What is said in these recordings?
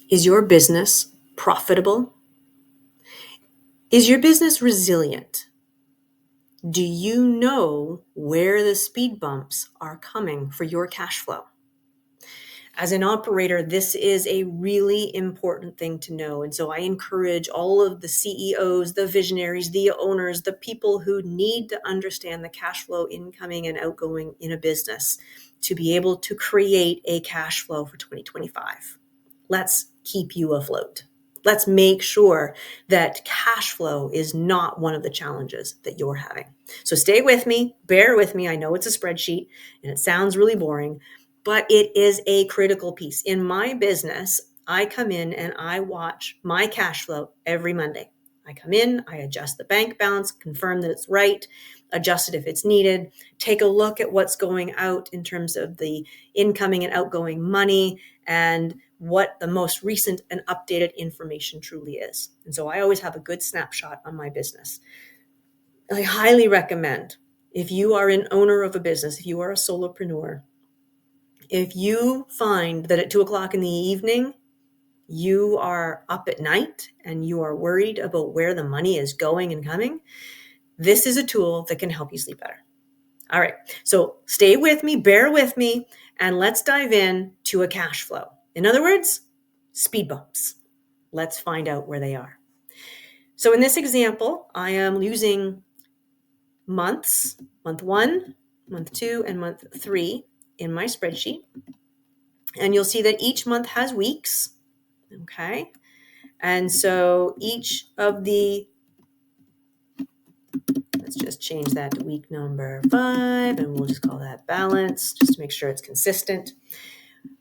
Is your business profitable? Is your business resilient? Do you know where the speed bumps are coming for your cash flow? As an operator, this is a really important thing to know. And so I encourage all of the CEOs, the visionaries, the owners, the people who need to understand the cash flow incoming and outgoing in a business to be able to create a cash flow for 2025. Let's keep you afloat. Let's make sure that cash flow is not one of the challenges that you're having. So stay with me, bear with me. I know it's a spreadsheet and it sounds really boring, but it is a critical piece. In my business, I come in and I watch my cash flow every Monday. I come in, I adjust the bank balance, confirm that it's right, adjust it if it's needed, take a look at what's going out in terms of the incoming and outgoing money and what the most recent and updated information truly is. And so I always have a good snapshot on my business. I highly recommend, if you are an owner of a business, if you are a solopreneur, if you find that at 2:00 in the evening, you are up at night and you are worried about where the money is going and coming, this is a tool that can help you sleep better. All right, so stay with me, bear with me, and let's dive in to a cash flow. In other words, speed bumps. Let's find out where they are. So in this example, I am using months, month 1, month 2, and month 3 in my spreadsheet. And you'll see that each month has weeks, okay? And so each of the, let's just change that to week number 5, and we'll just call that balance, just to make sure it's consistent.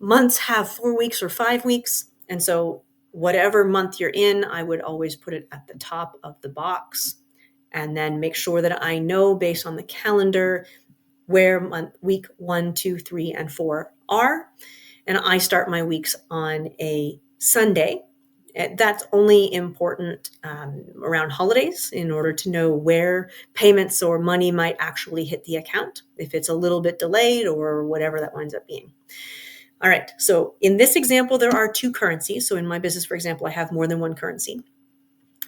Months have 4 weeks or 5 weeks, and so whatever month you're in, I would always put it at the top of the box, and then make sure that I know based on the calendar where week 1, 2, 3, and 4 are. And I start my weeks on a Sunday. That's only important around holidays in order to know where payments or money might actually hit the account, if it's a little bit delayed or whatever that winds up being. All right, so in this example, there are 2 currencies. So in my business, for example, I have more than one currency.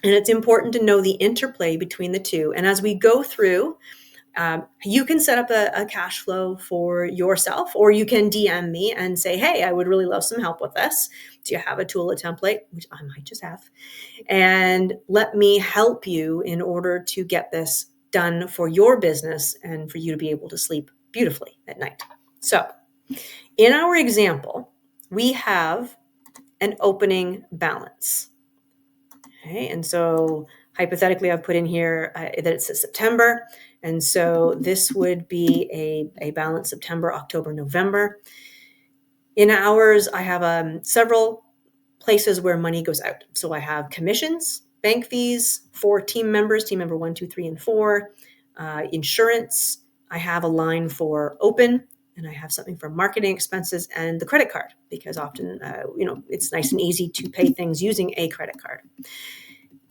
And it's important to know the interplay between the 2. And as we go through, you can set up a cash flow for yourself, or you can DM me and say, hey, I would really love some help with this. Do you have a tool, a template, which I might just have? And let me help you in order to get this done for your business and for you to be able to sleep beautifully at night. So in our example, we have an opening balance. Okay, and so hypothetically, I've put in here that it's September. And so this would be a balance September, October, November. In hours, I have several places where money goes out. So I have commissions, bank fees for team members, team member 1, 2, 3, and 4, insurance. I have a line for open, and I have something for marketing expenses and the credit card, because often, it's nice and easy to pay things using a credit card.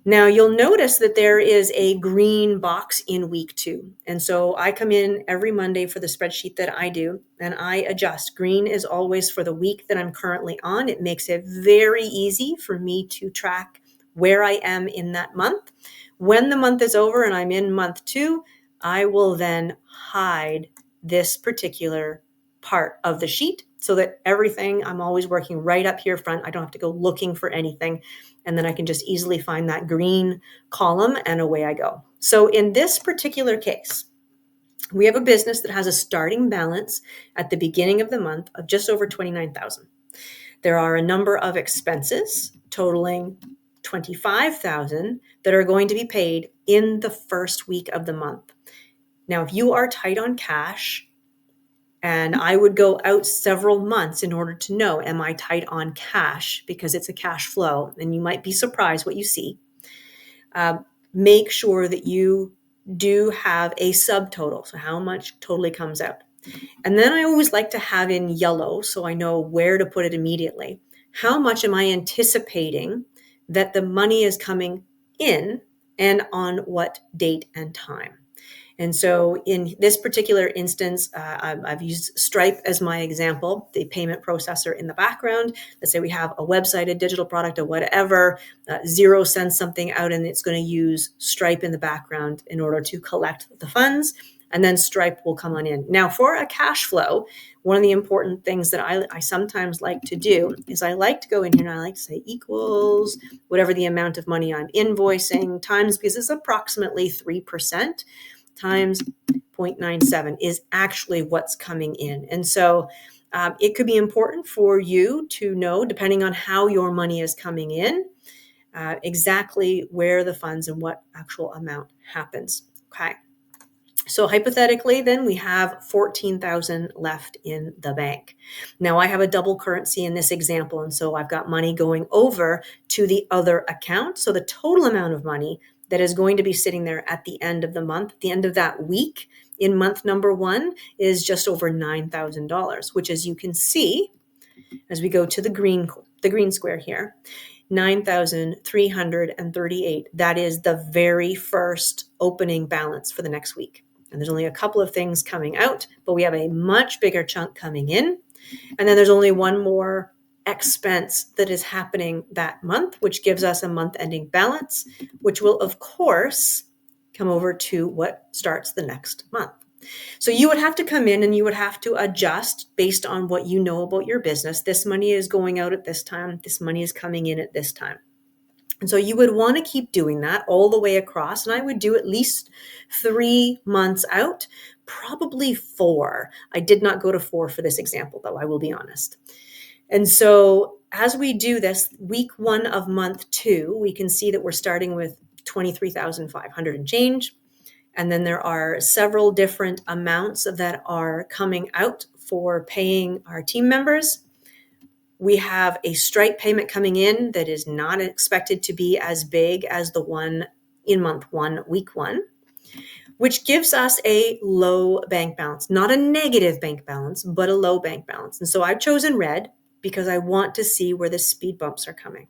Now you'll notice that there is a green box in week 2. And so I come in every Monday for the spreadsheet that I do, and I adjust. Green is always for the week that I'm currently on. It makes it very easy for me to track where I am in that month. When the month is over and I'm in month 2, I will then hide this particular part of the sheet so that everything, I'm always working right up here front. I don't have to go looking for anything. And then I can just easily find that green column and away I go. So in this particular case, we have a business that has a starting balance at the beginning of the month of just over $29,000. There are a number of expenses totaling $25,000 that are going to be paid in the first week of the month. Now, if you are tight on cash, and I would go out several months in order to know, am I tight on cash? Because it's a cash flow, and you might be surprised what you see. Make sure that you do have a subtotal, so how much totally comes out. And then I always like to have in yellow, so I know where to put it immediately. How much am I anticipating that the money is coming in, and on what date and time? And so in this particular instance, I've used Stripe as my example, the payment processor in the background. Let's say we have a website, a digital product, or whatever. Xero sends something out and it's going to use Stripe in the background in order to collect the funds. And then Stripe will come on in. Now, for a cash flow, one of the important things that I sometimes like to do is I like to go in here and I like to say equals whatever the amount of money I'm invoicing times, because it's approximately 3%, times 0.97 is actually what's coming in. And so it could be important for you to know, depending on how your money is coming in, exactly where the funds and what actual amount happens. Okay. So hypothetically, then we have 14,000 left in the bank. Now I have a double currency in this example. And so I've got money going over to the other account. So the total amount of money that is going to be sitting there at the end of the month, at the end of that week in month number 1 is just over $9,000, which, as you can see, as we go to the green square here, 9,338. That is the very first opening balance for the next week. And there's only a couple of things coming out, but we have a much bigger chunk coming in. And then there's only one more expense that is happening that month, which gives us a month-ending balance, which will, of course, come over to what starts the next month. So you would have to come in and you would have to adjust based on what you know about your business. This money is going out at this time. This money is coming in at this time. And so you would want to keep doing that all the way across. And I would do at least 3 months out, probably 4. I did not go to 4 for this example, though, I will be honest. And so as we do this, week 1 of month 2, we can see that we're starting with 23,500 and change. And then there are several different amounts that are coming out for paying our team members. We have a Stripe payment coming in that is not expected to be as big as the one in month 1, week 1, which gives us a low bank balance, not a negative bank balance, but a low bank balance. And so I've chosen red because I want to see where the speed bumps are coming.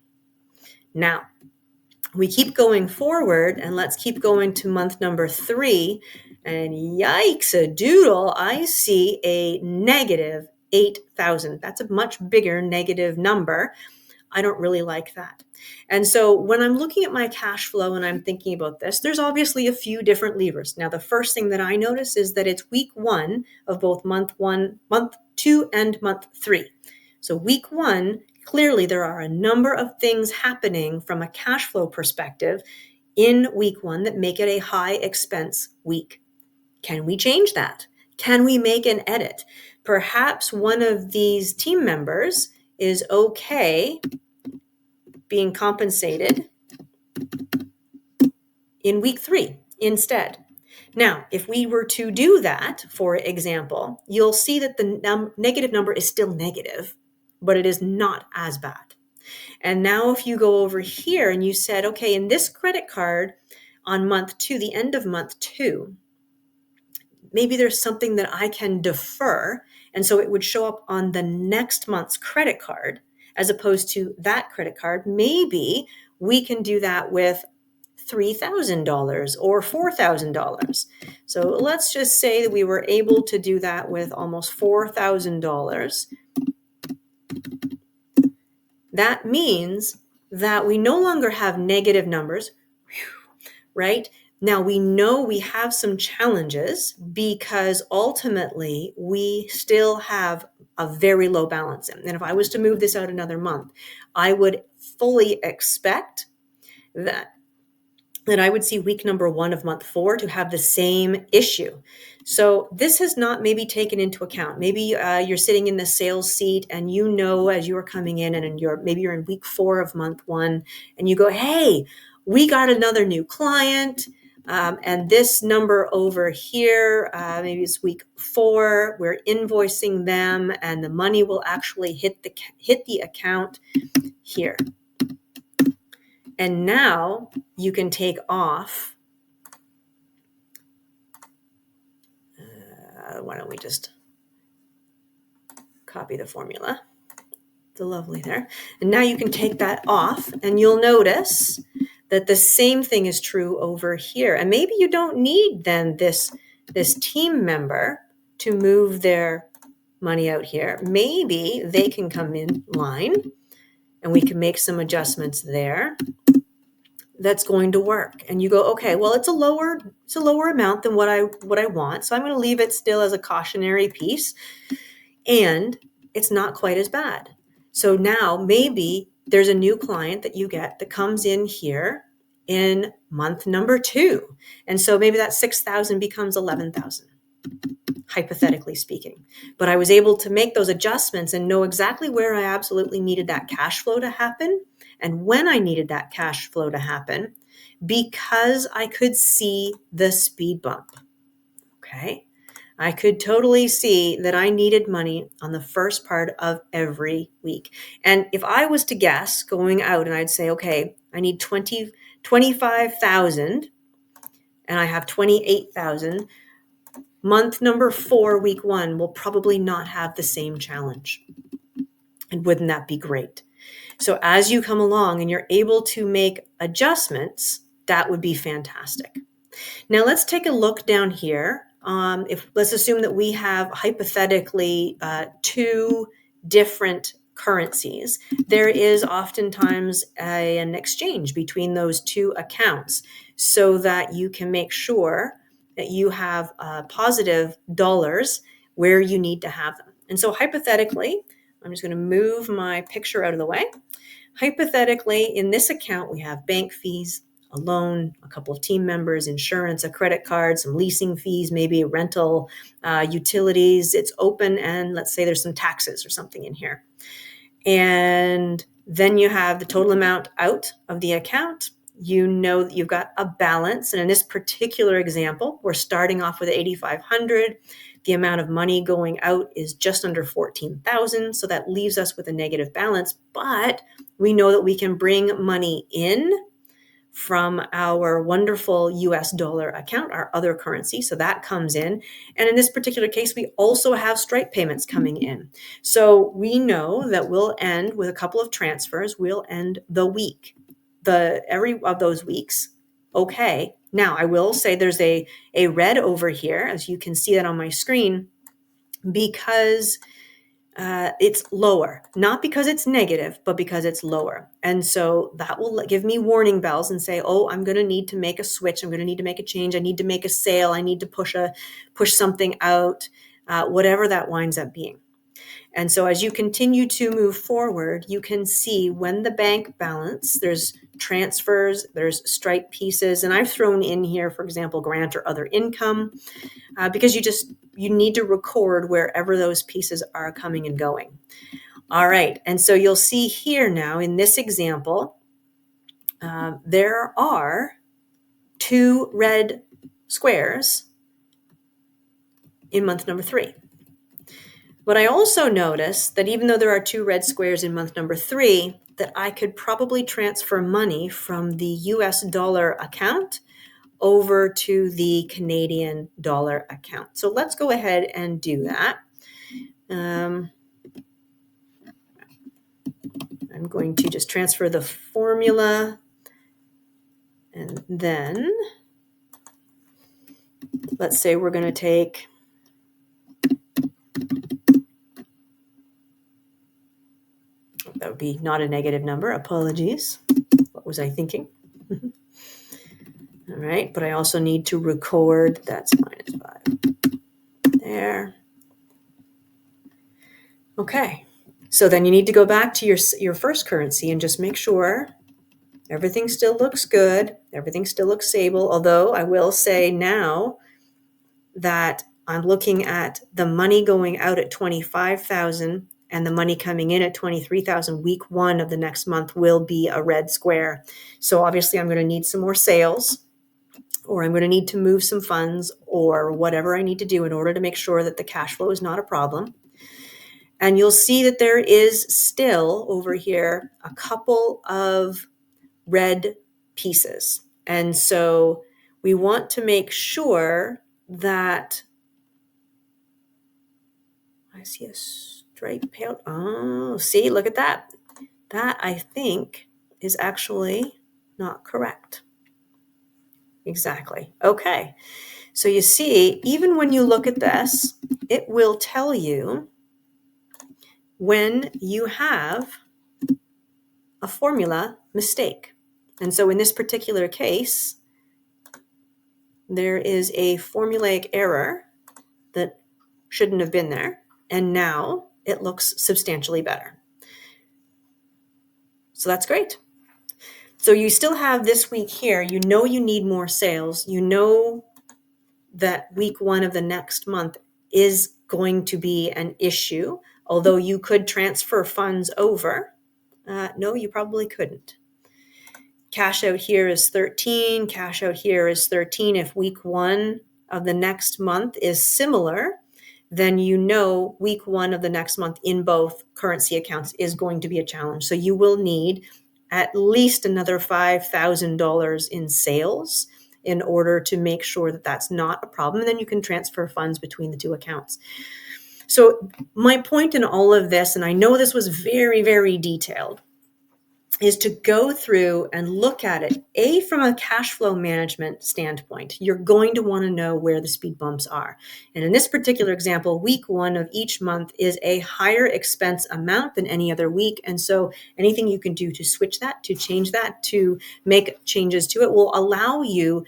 Now, we keep going forward, and let's keep going to month number 3. And yikes a doodle, I see a negative 8,000. That's a much bigger negative number. I don't really like that. And so when I'm looking at my cash flow and I'm thinking about this, there's obviously a few different levers. Now, the first thing that I notice is that it's week 1 of both month 1, month 2, and month 3. So week 1, clearly there are a number of things happening from a cash flow perspective in week 1 that make it a high expense week. Can we change that? Can we make an edit? Perhaps one of these team members is okay being compensated in week 3 instead. Now, if we were to do that, for example, you'll see that the negative number is still negative, but it is not as bad. And now if you go over here and you said, okay, in this credit card on month 2, the end of month 2, maybe there's something that I can defer. And so it would show up on the next month's credit card as opposed to that credit card. Maybe we can do that with $3,000 or $4,000. So let's just say that we were able to do that with almost $4,000. That means that we no longer have negative numbers, right? Now we know we have some challenges because ultimately we still have a very low balance. And if I was to move this out another month, I would fully expect that I would see week number 1 of month 4 to have the same issue. So this has not maybe taken into account. Maybe you're sitting in the sales seat and you know as you're coming in and maybe you're in week 4 of month 1 and you go, hey, we got another new client. And this number over here, maybe it's week 4, we're invoicing them and the money will actually hit the account here. And now you can take off. Why don't we just copy the formula? It's lovely there. And now you can take that off and you'll notice that the same thing is true over here. And maybe you don't need then this team member to move their money out here. Maybe they can come in line and we can make some adjustments there. That's going to work. And you go, okay, well, it's a lower amount than what I want. So I'm going to leave it still as a cautionary piece. And it's not quite as bad. So now maybe there's a new client that you get that comes in here in month number 2. And so maybe that 6,000 becomes 11,000, hypothetically speaking. But I was able to make those adjustments and know exactly where I absolutely needed that cash flow to happen and when I needed that cash flow to happen because I could see the speed bump. Okay. I could totally see that I needed money on the first part of every week. And if I was to guess going out and I'd say, okay, I need 25,000 and I have 28,000, month number 4, week 1 will probably not have the same challenge. And wouldn't that be great? So as you come along and you're able to make adjustments, that would be fantastic. Now let's take a look down here. Let's assume that we have hypothetically 2 different currencies. There is oftentimes an exchange between those 2 accounts so that you can make sure that you have positive dollars where you need to have them. And so hypothetically, I'm just going to move my picture out of the way. Hypothetically, in this account, we have bank fees, a loan, a couple of team members, insurance, a credit card, some leasing fees, maybe a rental, utilities. It's open, and let's say there's some taxes or something in here. And then you have the total amount out of the account. You know that you've got a balance. And in this particular example, we're starting off with 8,500. The amount of money going out is just under 14,000. So that leaves us with a negative balance. But we know that we can bring money in from our wonderful US dollar account, our other currency. So that comes in. And in this particular case, we also have Stripe payments coming in. So we know that we'll end with a couple of transfers. We'll end the week, every of those weeks. Okay. Now I will say there's a red over here, as you can see that on my screen, because it's lower, not because it's negative, but because it's lower. And so that will give me warning bells and say, oh, I'm going to need to make a switch. I'm going to need to make a change. I need to make a sale. I need to push something out, whatever that winds up being. And so as you continue to move forward, you can see when the bank balance, there's transfers, there's Stripe pieces. And I've thrown in here, for example, grant or other income, because you need to record wherever those pieces are coming and going. All right. And so you'll see here now in this example, there are 2 red squares in month number 3. But I also noticed that even though there are 2 red squares in month number 3, that I could probably transfer money from the US dollar account over to the Canadian dollar account. So let's go ahead and do that. I'm going to just transfer the formula, and then let's say we're going to take that would be not a negative number. Apologies. What was I thinking? All right, but I also need to record that's -5 there. Okay, so then you need to go back to your first currency and just make sure everything still looks good. Everything still looks stable, although I will say now that I'm looking at the money going out at 25,000 and the money coming in at 23,000. Week 1 of the next month will be a red square. So obviously I'm going to need some more sales, or I'm going to need to move some funds, or whatever I need to do in order to make sure that the cash flow is not a problem. And you'll see that there is still over here a couple of red pieces. And so we want to make sure that I see a Stripe payout. Oh, see, look at that. That I think is actually not correct. Exactly. Okay. So you see, even when you look at this, it will tell you when you have a formula mistake. And so in this particular case, there is a formulaic error that shouldn't have been there. And now it looks substantially better. So that's great. So you still have this week here. You know you need more sales. You know that week 1 of the next month is going to be an issue, although you could transfer funds over. No, you probably couldn't. Cash out here is 13. Cash out here is 13. If week 1 of the next month is similar, then you know week 1 of the next month in both currency accounts is going to be a challenge. So you will need at least another $5,000 in sales in order to make sure that that's not a problem. And then you can transfer funds between the two accounts. So my point in all of this, and I know this was very, very detailed, is to go through and look at it, from a cash flow management standpoint. You're going to want to know where the speed bumps are. And in this particular example, week 1 of each month is a higher expense amount than any other week. And so anything you can do to switch that, to change that, to make changes to it will allow you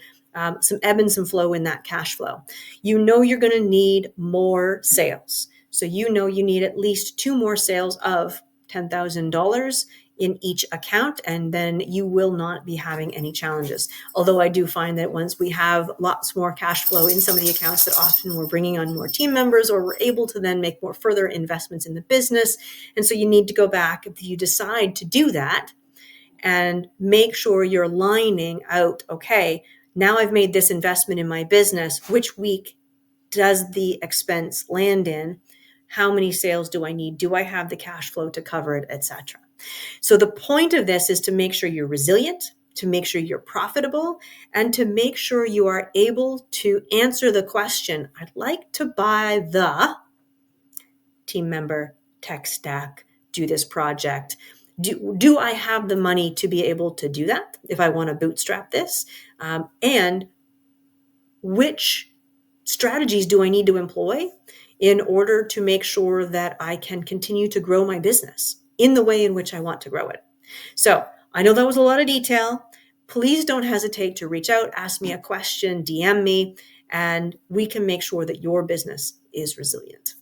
some ebb and some flow in that cash flow. You know you're going to need more sales. So you know you need at least 2 more sales of $10,000 in each account, and then you will not be having any challenges. Although I do find that once we have lots more cash flow in some of the accounts, that often we're bringing on more team members, or we're able to then make more further investments in the business. And so you need to go back, if you decide to do that, and make sure you're lining out, okay, now I've made this investment in my business. Which week does the expense land in? How many sales do I need? Do I have the cash flow to cover it, etc.? So the point of this is to make sure you're resilient, to make sure you're profitable, and to make sure you are able to answer the question, I'd like to buy the team member, tech stack, do this project. Do I have the money to be able to do that if I want to bootstrap this? And which strategies do I need to employ in order to make sure that I can continue to grow my business in the way in which I want to grow it? So I know that was a lot of detail. Please don't hesitate to reach out, ask me a question, DM me, and we can make sure that your business is resilient.